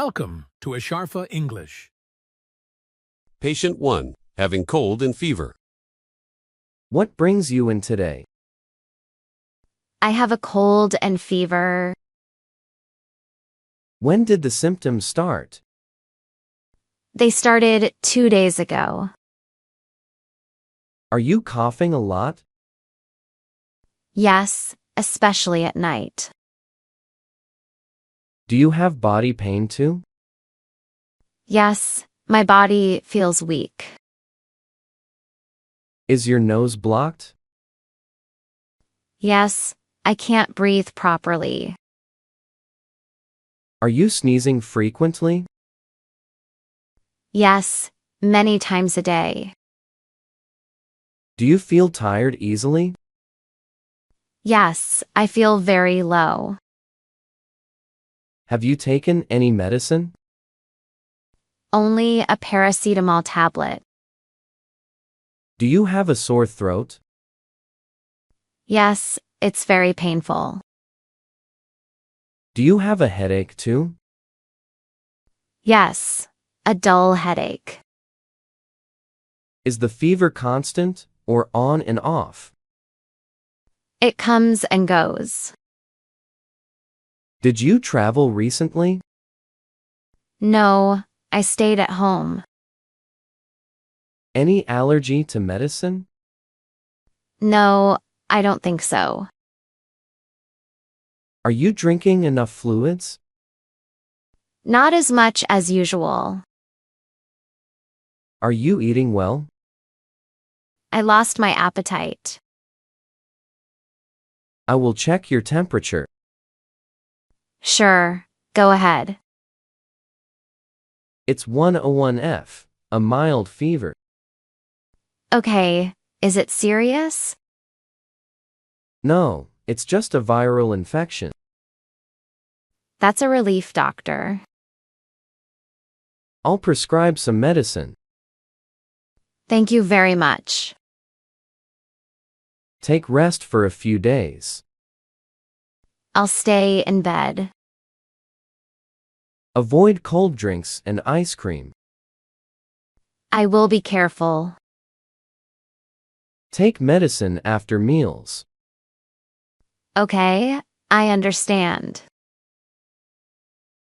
Welcome to Asharfa English. Patient 1, having cold and fever. What brings you in today? I have a cold and fever. When did the symptoms start? They started 2 days ago. Are you coughing a lot? Yes, especially at night. Do you have body pain too? Yes, my body feels weak. Is your nose blocked? Yes, I can't breathe properly. Are you sneezing frequently? Yes, many times a day. Do you feel tired easily? Yes, I feel very low. Have you taken any medicine? Only a paracetamol tablet. Do you have a sore throat? Yes, it's very painful. Do you have a headache too? Yes, a dull headache. Is the fever constant or on and off? It comes and goes. Did you travel recently? No, I stayed at home. Any allergy to medicine? No, I don't think so. Are you drinking enough fluids? Not as much as usual. Are you eating well? I lost my appetite. I will check your temperature. Sure, go ahead. It's 101F, a mild fever. Okay, is it serious? No, it's just a viral infection. That's a relief, doctor. I'll prescribe some medicine. Thank you very much. Take rest for a few days. I'll stay in bed. Avoid cold drinks and ice cream. I will be careful. Take medicine after meals. Okay, I understand.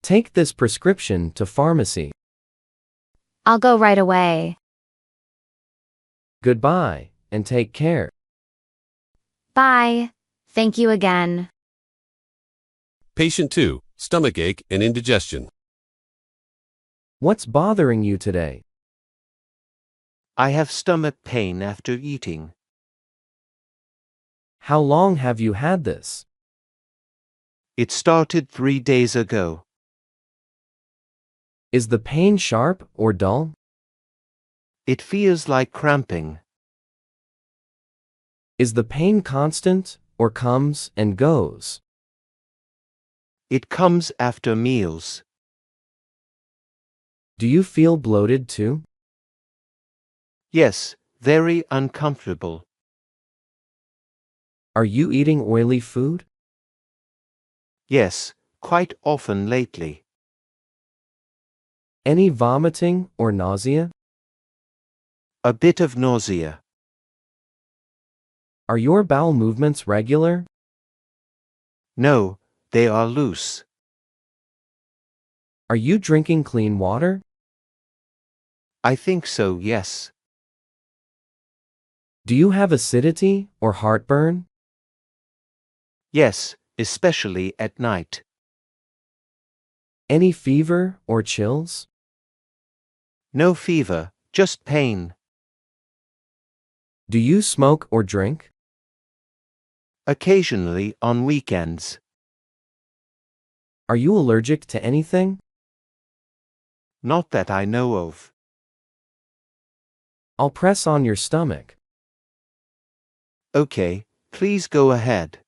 Take this prescription to pharmacy. I'll go right away. Goodbye, and take care. Bye. Thank you again. Patient 2, stomachache and indigestion. What's bothering you today? I have stomach pain after eating. How long have you had this? It started 3 days ago. Is the pain sharp or dull? It feels like cramping. Is the pain constant or comes and goes? It comes after meals. Do you feel bloated too? Yes, very uncomfortable. Are you eating oily food? Yes, quite often lately. Any vomiting or nausea? A bit of nausea. Are your bowel movements regular? No, they are loose. Are you drinking clean water? I think so, yes. Do you have acidity or heartburn? Yes, especially at night. Any fever or chills? No fever, just pain. Do you smoke or drink? Occasionally on weekends. Are you allergic to anything? Not that I know of. I'll press on your stomach. Okay, please go ahead.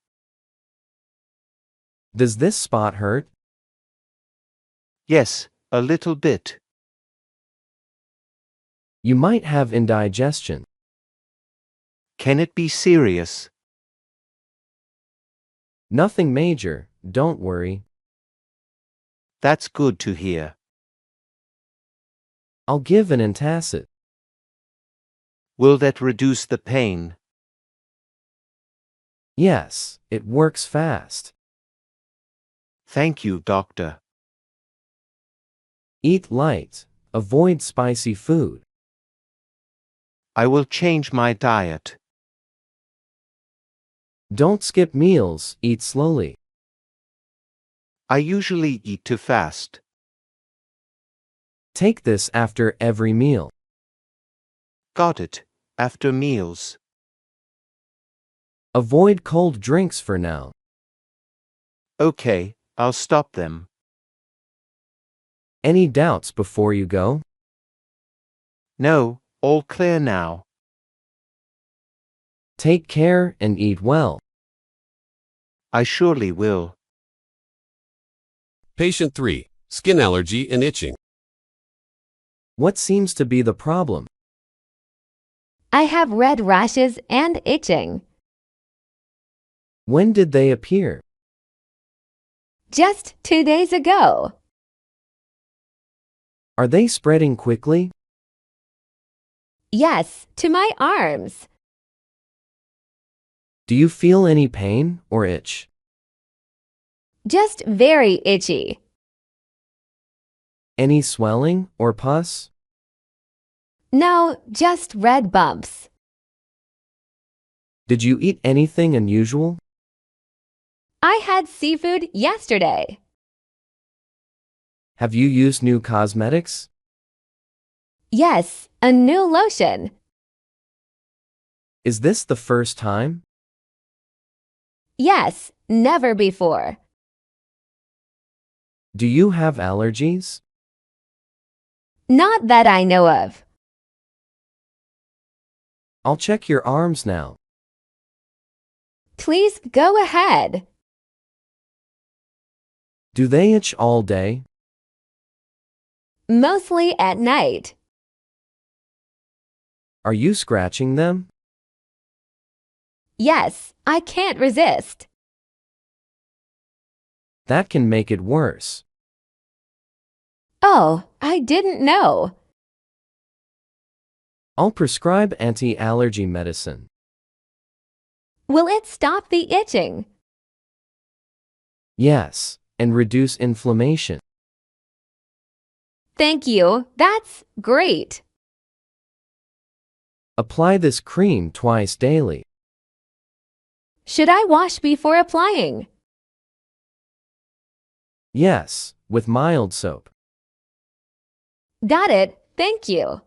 Does this spot hurt? Yes, a little bit. You might have indigestion. Can it be serious? Nothing major, don't worry. That's good to hear. I'll give an antacid. Will that reduce the pain? Yes, it works fast. Thank you, doctor. Eat light. Avoid spicy food. I will change my diet. Don't skip meals. Eat slowly. I usually eat too fast. Take this after every meal. Got it. After meals. Avoid cold drinks for now. Okay, I'll stop them. Any doubts before you go? No, all clear now. Take care and eat well. I surely will. Patient 3. Skin allergy and itching. What seems to be the problem? I have red rashes and itching. When did they appear? Just 2 days ago. Are they spreading quickly? Yes, to my arms. Do you feel any pain or itch? Just very itchy. Any swelling or pus? No, just red bumps. Did you eat anything unusual? I had seafood yesterday. Have you used new cosmetics? Yes, a new lotion. Is this the first time? Yes, never before. Do you have allergies? Not that I know of. I'll check your arms now. Please go ahead. Do they itch all day? Mostly at night. Are you scratching them? Yes, I can't resist. That can make it worse. Oh, I didn't know. I'll prescribe anti-allergy medicine. Will it stop the itching? Yes, and reduce inflammation. Thank you. That's great. Apply this cream twice daily. Should I wash before applying? Yes, with mild soap. Got it. Thank you.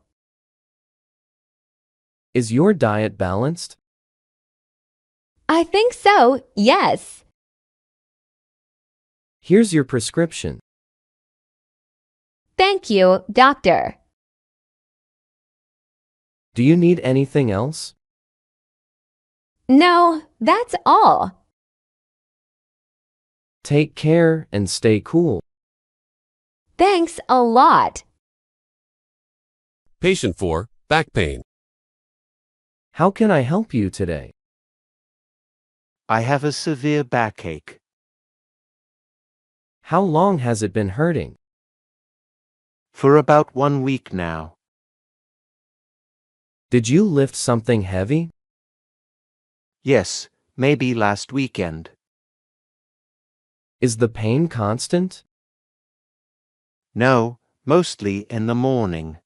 Is your diet balanced? I think so, yes. Here's your prescription. Thank you, doctor. Do you need anything else? No, that's all. Take care and stay cool. Thanks a lot. Patient 4. Back pain. How can I help you today? I have a severe backache. How long has it been hurting? For about 1 week now. Did you lift something heavy? Yes, maybe last weekend. Is the pain constant? No, mostly in the morning.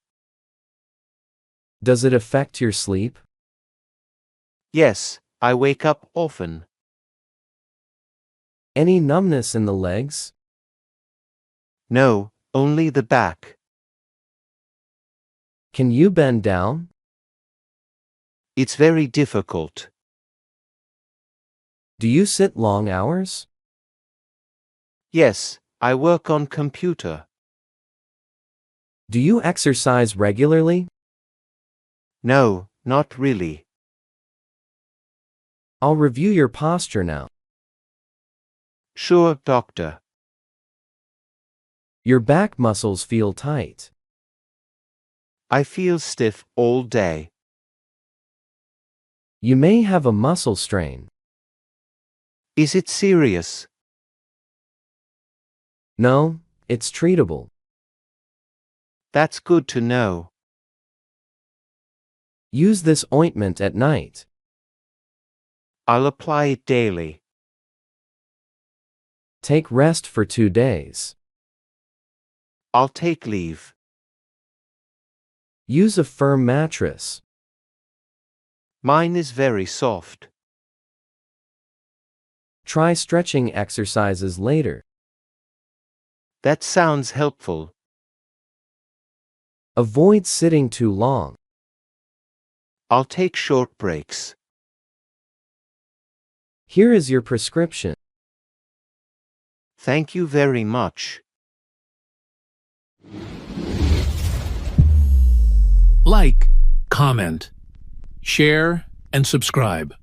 Does it affect your sleep? Yes, I wake up often. Any numbness in the legs? No, only the back. Can you bend down? It's very difficult. Do you sit long hours? Yes, I work on computer. Do you exercise regularly? No, not really. I'll review your posture now. Sure, doctor. Your back muscles feel tight. I feel stiff all day. You may have a muscle strain. Is it serious? No, It's treatable. That's good to know. Use this ointment at night. I'll apply it daily. Take rest for 2 days. I'll take leave. Use a firm mattress. Mine is very soft. Try stretching exercises later. That sounds helpful. Avoid sitting too long. I'll take short breaks. Here is your prescription. Thank you very much. Like, comment, share, and subscribe.